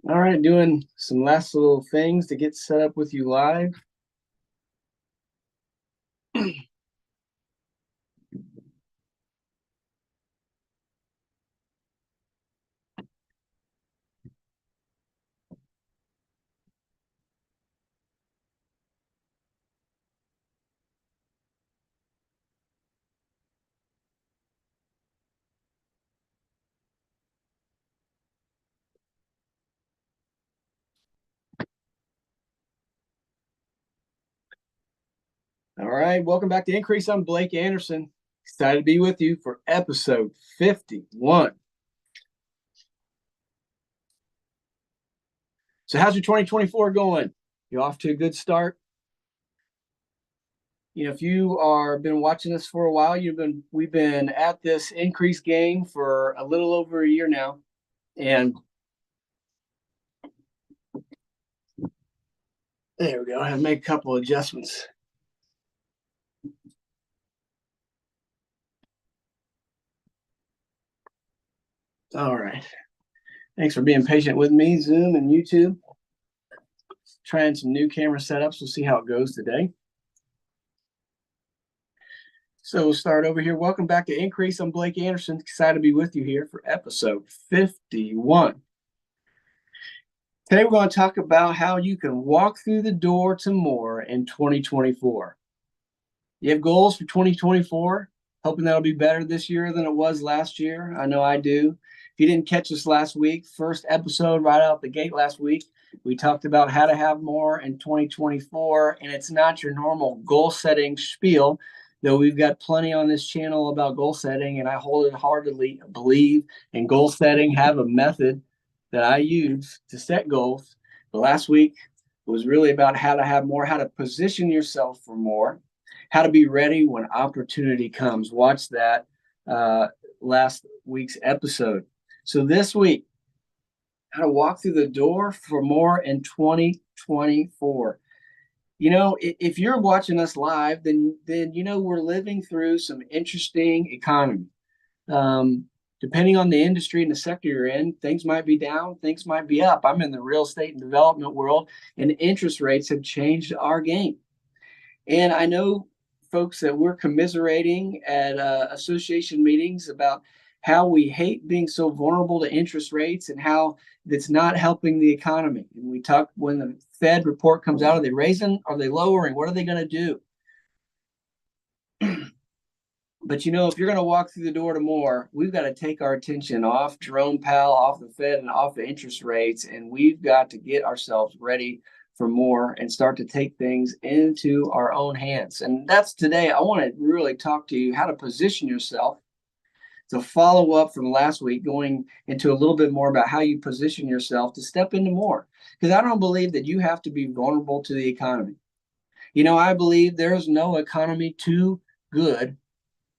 All right, doing some last little things to get set up with you live. All right, welcome back to Increase. I'm Blake Anderson. Excited to be with you for episode 51. So, how's your 2024 going? You off to a good start? If you are been watching us for a while, we've been at this Increase game for a little over a year now, and there we go. I have made a couple adjustments. All right. Thanks for being patient with me, Zoom and YouTube. Trying some new camera setups. We'll see how it goes today. So we'll start over here. Welcome back to Increase. I'm Blake Anderson. Excited to be with you here for episode 51. Today we're going to talk about how you can walk through the door to more in 2024. You have goals for 2024, hoping that'll be better this year than it was last year. I know I do. If you didn't catch us last week, first episode right out the gate last week, we talked about how to have more in 2024, and it's not your normal goal setting spiel, though we've got plenty on this channel about goal setting, and I wholeheartedly believe in goal setting, have a method that I use to set goals. But last week was really about how to have more, how to position yourself for more, how to be ready when opportunity comes. Watch that last week's episode. So this week, how to walk through the door for more in 2024. If you're watching us live, then we're living through some interesting economy. Depending on the industry and the sector you're in, things might be down, things might be up. I'm in the real estate and development world, and interest rates have changed our game. And I know folks that we're commiserating at association meetings about how we hate being so vulnerable to interest rates and how it's not helping the economy. And we talk when the Fed report comes out, are they raising? Are they lowering? What are they going to do? But if you're going to walk through the door to more, we've got to take our attention off Jerome Powell, off the Fed, and off the interest rates. And we've got to get ourselves ready for more and start to take things into our own hands. And that's today. I want to really talk to you how to position yourself to follow up from last week, going into a little bit more about how you position yourself to step into more. Because I don't believe that you have to be vulnerable to the economy. I believe there's no economy too good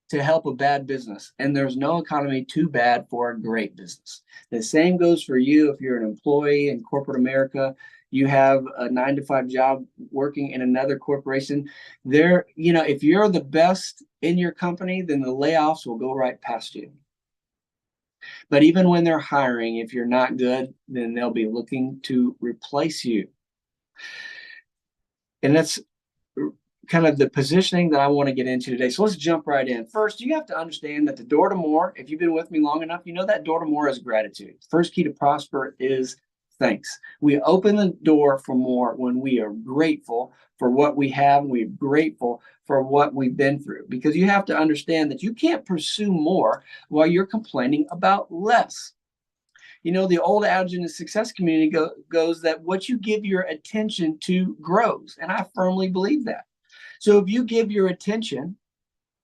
to help a bad business, and there's no economy too bad for a great business. The same goes for you. If you're an employee in corporate America, you have a 9-to-5 job working in another corporation there. If you're the best in your company, then the layoffs will go right past you. But even when they're hiring, if you're not good, then they'll be looking to replace you. And that's kind of the positioning that I want to get into today. So let's jump right in. First, you have to understand that the door to more, if you've been with me long enough, that door to more is gratitude. First key to prosper is thanks. We open the door for more when we are grateful for what we have. We're grateful for what we've been through, because you have to understand that you can't pursue more while you're complaining about less. The old adage in the success community goes that what you give your attention to grows. And I firmly believe that. So if you give your attention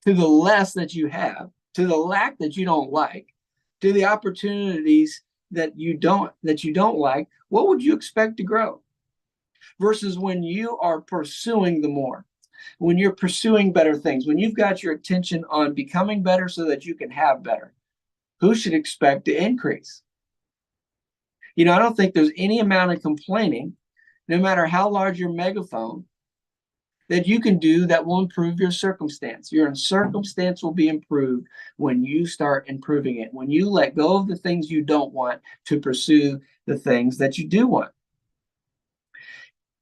to the less that you have, to the lack that you don't like, to the opportunities that you don't like, what would you expect to grow? Versus when you are pursuing the more, when you're pursuing better things, when you've got your attention on becoming better so that you can have better, who should expect to increase? I don't think there's any amount of complaining, no matter how large your megaphone, that you can do that will improve your circumstance. Your circumstance will be improved when you start improving it, when you let go of the things you don't want to pursue the things that you do want.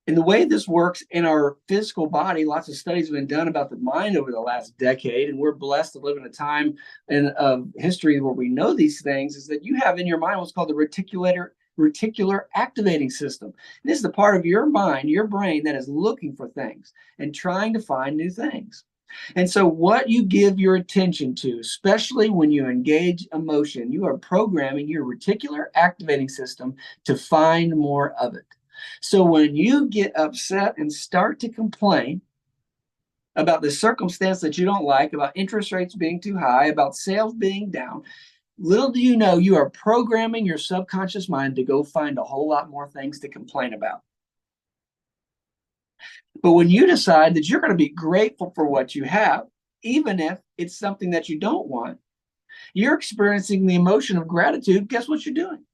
And the way this works in our physical body, lots of studies have been done about the mind over the last decade, and we're blessed to live in a time in history where we know these things, is that you have in your mind what's called the reticular activating system. And this is the part of your mind, your brain, that is looking for things and trying to find new things. And so what you give your attention to, especially when you engage emotion, you are programming your reticular activating system to find more of it. So when you get upset and start to complain about the circumstance that you don't like, about interest rates being too high, about sales being down, little do you know, you are programming your subconscious mind to go find a whole lot more things to complain about. But when you decide that you're going to be grateful for what you have, even if it's something that you don't want, you're experiencing the emotion of gratitude. Guess what you're doing?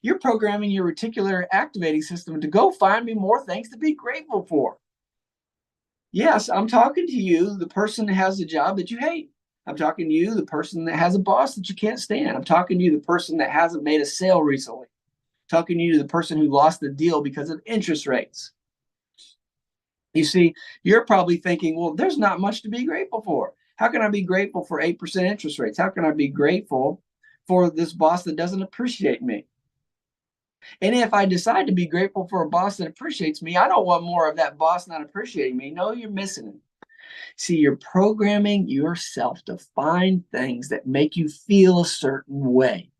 You're programming your reticular activating system to go find me more things to be grateful for. Yes, I'm talking to you, the person that has a job that you hate. I'm talking to you, the person that has a boss that you can't stand. I'm talking to you, the person that hasn't made a sale recently. I'm talking to you, the person who lost the deal because of interest rates. You see, you're probably thinking, well, there's not much to be grateful for. How can I be grateful for 8% interest rates? How can I be grateful for this boss that doesn't appreciate me? And if I decide to be grateful for a boss that appreciates me, I don't want more of that boss not appreciating me. No, you're missing it. See, you're programming yourself to find things that make you feel a certain way.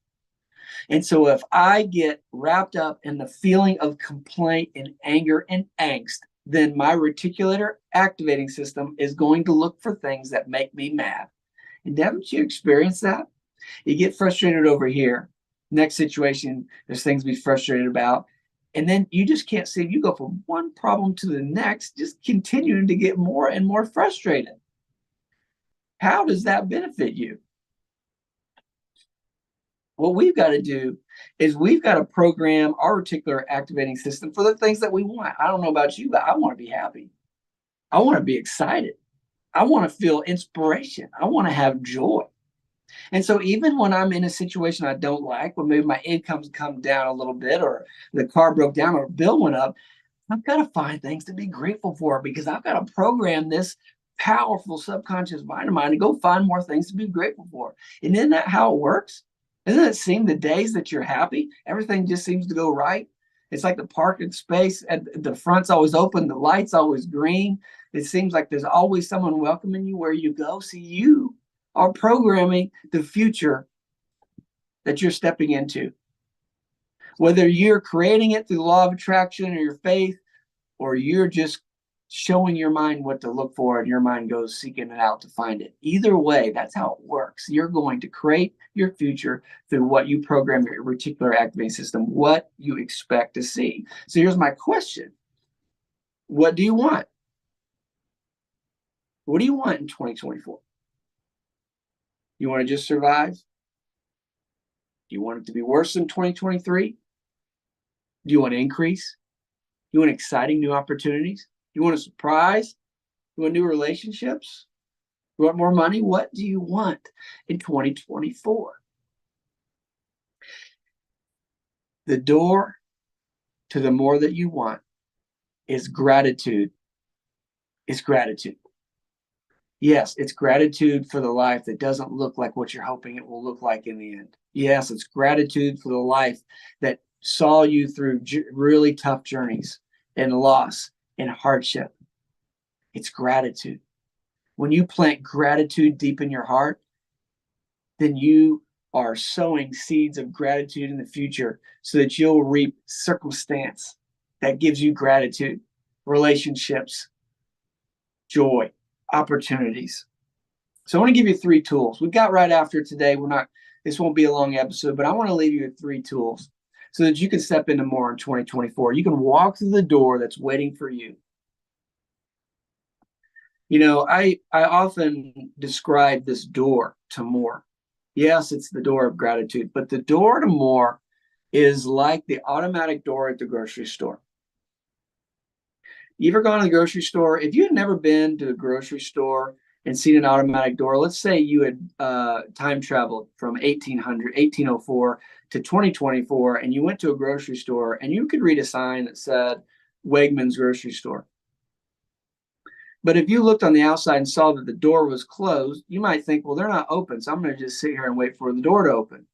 And so if I get wrapped up in the feeling of complaint and anger and angst, then my reticular activating system is going to look for things that make me mad. And haven't you experienced that? You get frustrated over here. Next situation, there's things to be frustrated about. And then you just can't see. You go from one problem to the next, just continuing to get more and more frustrated. How does that benefit you? What we've got to do is we've got to program our reticular activating system for the things that we want. I don't know about you, but I want to be happy. I want to be excited. I want to feel inspiration. I want to have joy. And so even when I'm in a situation I don't like, when maybe my income's come down a little bit, or the car broke down, or a bill went up, I've got to find things to be grateful for, because I've got to program this powerful subconscious mind of mine to go find more things to be grateful for. And isn't that how it works? Doesn't it seem the days that you're happy, everything just seems to go right? It's like the parking space at the front's always open, the light's always green. It seems like there's always someone welcoming you where you go. See, you are programming the future that you're stepping into. Whether you're creating it through the law of attraction or your faith, or you're just showing your mind what to look for and your mind goes seeking it out to find it. Either way, that's how it works. You're going to create your future through what you program your reticular activating system, what you expect to see. So here's my question. What do you want? What do you want in 2024? You want to just survive? Do you want it to be worse than 2023? Do you want to increase? Do you want exciting new opportunities? Do you want a surprise? Do you want new relationships? Do you want more money? What do you want in 2024? The door to the more that you want is gratitude. It's gratitude. Yes, it's gratitude for the life that doesn't look like what you're hoping it will look like in the end. Yes, it's gratitude for the life that saw you through really tough journeys and loss and hardship. It's gratitude. When you plant gratitude deep in your heart, then you are sowing seeds of gratitude in the future so that you'll reap circumstance that gives you gratitude, relationships, joy, opportunities. So I want to give you 3 tools. We've got right after today. This won't be a long episode, but I want to leave you with 3 tools so that you can step into more in 2024. You can walk through the door that's waiting for you. You know, I often describe this door to more. Yes, it's the door of gratitude, but the door to more is like the automatic door at the grocery store. You ever gone to the grocery store? If you had never been to the grocery store and seen an automatic door, let's say you had time traveled from 1804 to 2024, and you went to a grocery store and you could read a sign that said Wegmans grocery store. But if you looked on the outside and saw that the door was closed, you might think, well, they're not open, so I'm going to just sit here and wait for the door to open.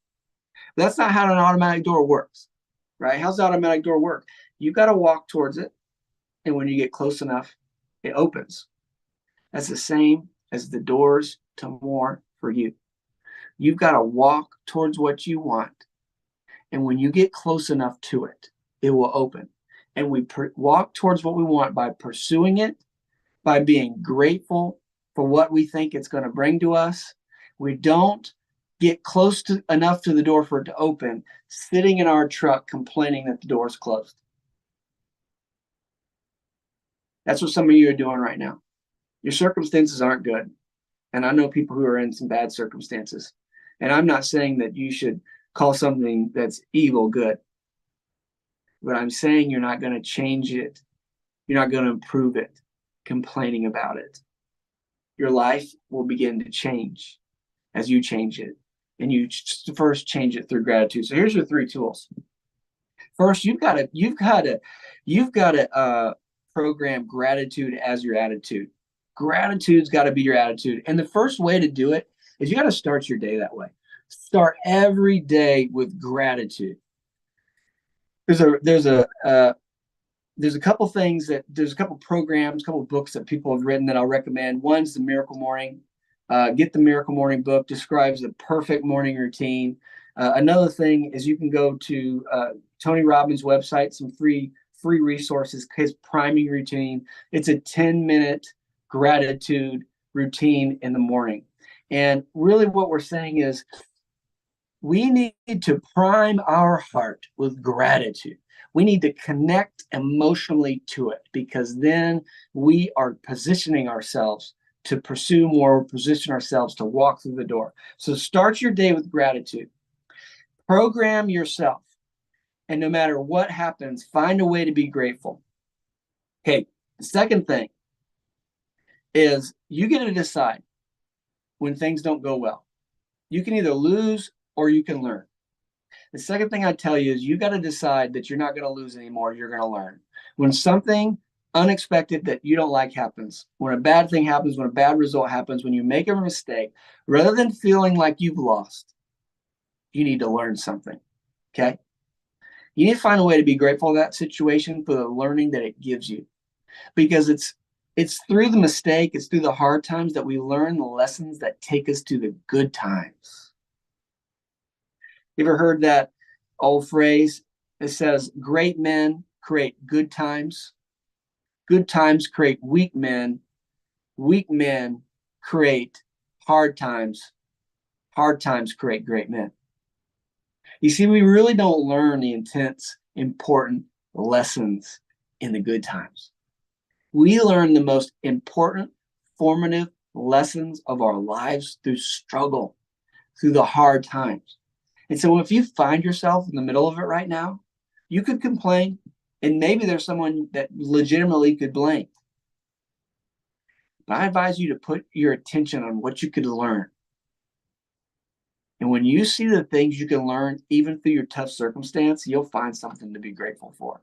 But that's not how an automatic door works, right? How's the automatic door work? You've got to walk towards it, and when you get close enough, it opens. That's the same as the doors to more for you. You've got to walk towards what you want, and when you get close enough to it, it will open. And we walk towards what we want by pursuing it, by being grateful for what we think it's going to bring to us. We don't get close to enough to the door for it to open, sitting in our truck complaining that the door's closed. That's what some of you are doing right now. Your circumstances aren't good. And I know people who are in some bad circumstances. And I'm not saying that you should call something that's evil good. But I'm saying you're not going to change it. You're not going to improve it, complaining about it. Your life will begin to change as you change it. And you first change it through gratitude. So here's your 3 tools. First, you've got to program gratitude as your attitude. Gratitude's got to be your attitude. And the first way to do it is you got to start your day that way. Start every day with gratitude. There's a couple things there's a couple programs, a couple books that people have written that I'll recommend. One's the Miracle Morning. Get the Miracle Morning book, describes the perfect morning routine. Another thing is you can go to Tony Robbins' website, some free resources, his priming routine. It's a 10-minute gratitude routine in the morning. And really what we're saying is we need to prime our heart with gratitude. We need to connect emotionally to it, because then we are positioning ourselves to pursue more, position ourselves to walk through the door. So start your day with gratitude. Program yourself. And no matter what happens, find a way to be grateful. Okay, the second thing is you get to decide when things don't go well. You can either lose or you can learn. The second thing I tell you is you got to decide that you're not going to lose anymore. You're going to learn. When something unexpected that you don't like happens, when a bad thing happens, when a bad result happens, when you make a mistake, rather than feeling like you've lost, you need to learn something. Okay? You need to find a way to be grateful for that situation, for the learning that it gives you. Because it's through the mistake, it's through the hard times that we learn the lessons that take us to the good times. You ever heard that old phrase? It says, great men create good times create weak men create hard times create great men. You see, we really don't learn the intense, important lessons in the good times. We learn the most important, formative lessons of our lives through struggle, through the hard times. And so if you find yourself in the middle of it right now, you could complain, and maybe there's someone that legitimately could blame. But I advise you to put your attention on what you could learn. And when you see the things you can learn, even through your tough circumstance, you'll find something to be grateful for.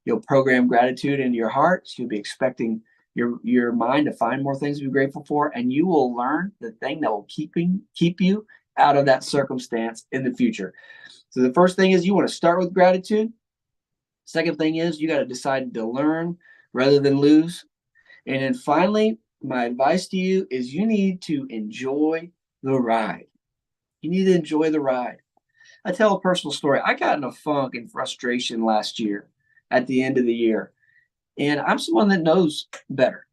You'll program gratitude into your heart. So you'll be expecting your mind to find more things to be grateful for, and you will learn the thing that will keep you out of that circumstance in the future. So the first thing is you want to start with gratitude. Second thing is you got to decide to learn rather than lose. And then finally, my advice to you is you need to enjoy the ride. You need to enjoy the ride. I tell a personal story. I got in a funk and frustration last year at the end of the year. And I'm someone that knows better.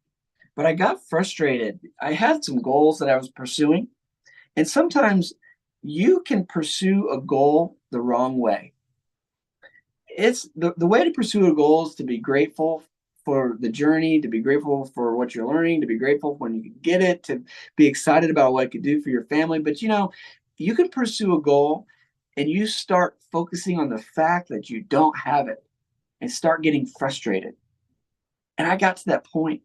But I got frustrated. I had some goals that I was pursuing. And sometimes you can pursue a goal the wrong way. It's the way to pursue a goal is to be grateful for the journey, to be grateful for what you're learning, to be grateful when you get it, to be excited about what it could do for your family. But you can pursue a goal and you start focusing on the fact that you don't have it and start getting frustrated. And I got to that point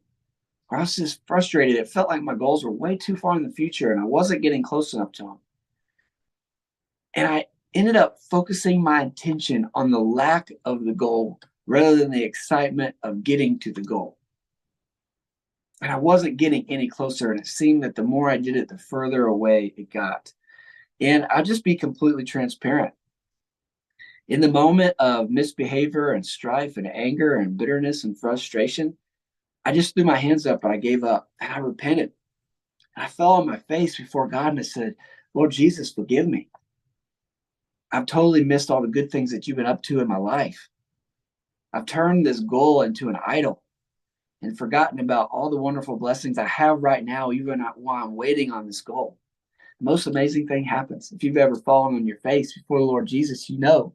where I was just frustrated. It felt like my goals were way too far in the future and I wasn't getting close enough to them. And I ended up focusing my attention on the lack of the goal rather than the excitement of getting to the goal. And I wasn't getting any closer. And it seemed that the more I did it, the further away it got. And I'll just be completely transparent. In the moment of misbehavior and strife and anger and bitterness and frustration, I just threw my hands up and I gave up and I repented. And I fell on my face before God and I said, Lord Jesus, forgive me. I've totally missed all the good things that you've been up to in my life. I've turned this goal into an idol and forgotten about all the wonderful blessings I have right now, even while I'm waiting on this goal. The most amazing thing happens. If you've ever fallen on your face before the Lord Jesus, you know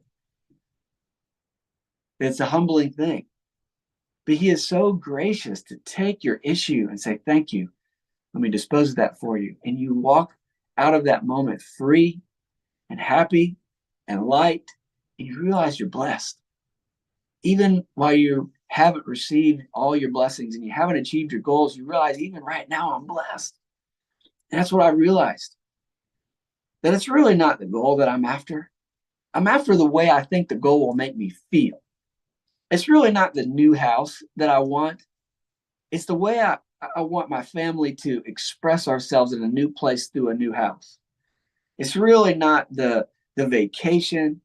that it's a humbling thing. But he is so gracious to take your issue and say, thank you. Let me dispose of that for you. And you walk out of that moment free and happy and light, and you realize you're blessed. Even while you haven't received all your blessings and you haven't achieved your goals, you realize even right now I'm blessed. And that's what I realized. That it's really not the goal that I'm after. I'm after the way I think the goal will make me feel. It's really not the new house that I want. It's the way I want my family to express ourselves in a new place through a new house. It's really not the vacation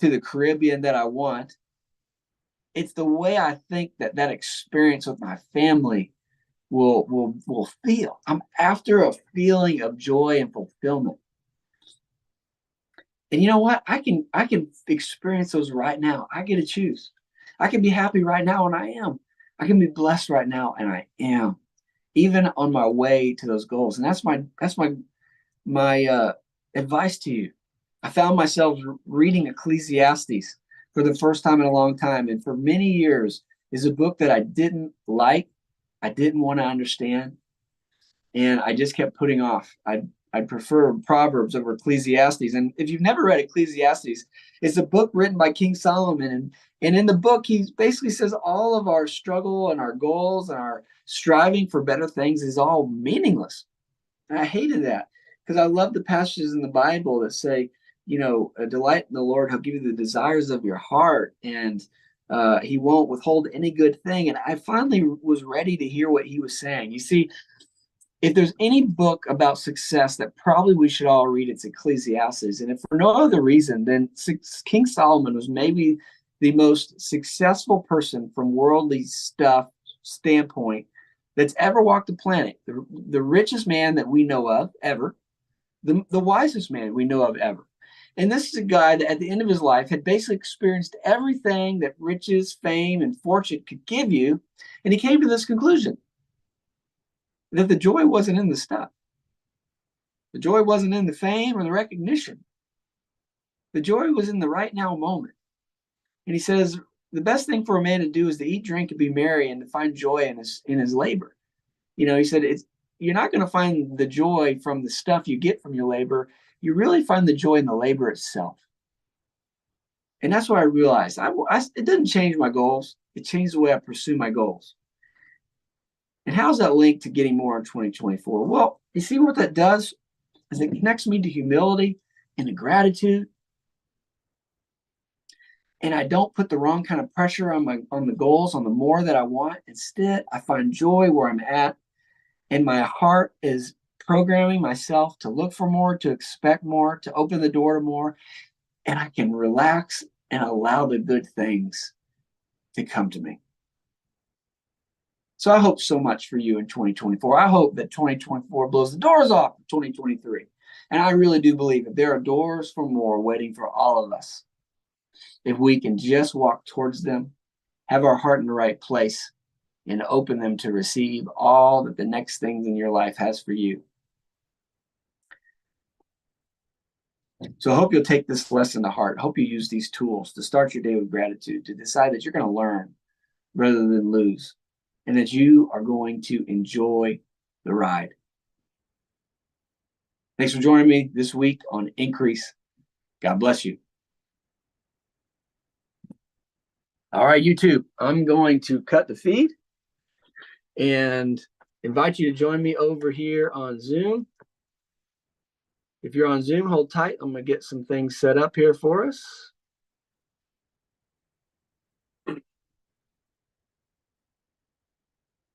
to the Caribbean that I want. It's the way I think that experience with my family will feel. I'm after a feeling of joy and fulfillment. And you know what? I can experience those right now. I get to choose. I can be happy right now, and I am. I can be blessed right now, and I am. Even on my way to those goals. And that's my advice to you. I found myself reading Ecclesiastes for the first time in a long time, and for many years is a book that I didn't like, I didn't want to understand, and I just kept putting off. I'd prefer Proverbs over Ecclesiastes. And if you've never read Ecclesiastes, it's a book written by King Solomon. And in the book, he basically says all of our struggle and our goals and our striving for better things is all meaningless. And I hated that because I love the passages in the Bible that say, delight in the Lord, he'll give you the desires of your heart, and he won't withhold any good thing. And I finally was ready to hear what he was saying. You see, if there's any book about success that probably we should all read, it's Ecclesiastes. And if for no other reason, then King Solomon was maybe the most successful person from worldly stuff standpoint that's ever walked the planet. The richest man that we know of ever, the wisest man we know of ever. And this is a guy that at the end of his life had basically experienced everything that riches, fame, and fortune could give you. And he came to this conclusion that the joy wasn't in the stuff. The joy wasn't in the fame or the recognition. The joy was in the right now moment. And he says, the best thing for a man to do is to eat, drink, and be merry and to find joy in his labor. He said, you're not going to find the joy from the stuff you get from your labor. You really find the joy in the labor itself. And that's what I realized. It didn't change my goals. It changed the way I pursue my goals. And how's that linked to getting more in 2024? Well, you see what that does is it connects me to humility and to gratitude. And I don't put the wrong kind of pressure on the goals, on the more that I want. Instead, I find joy where I'm at. And my heart is programming myself to look for more, to expect more, to open the door to more. And I can relax and allow the good things to come to me. So I hope so much for you in 2024. I hope that 2024 blows the doors off of 2023. And I really do believe that there are doors for more waiting for all of us. If we can just walk towards them, have our heart in the right place, and open them to receive all that the next things in your life has for you. So I hope you'll take this lesson to heart. I hope you use these tools to start your day with gratitude, to decide that you're going to learn rather than lose, and that you are going to enjoy the ride. Thanks for joining me this week on Increase. God bless you. All right, YouTube, I'm going to cut the feed and invite you to join me over here on Zoom. If you're on Zoom, hold tight. I'm going to get some things set up here for us.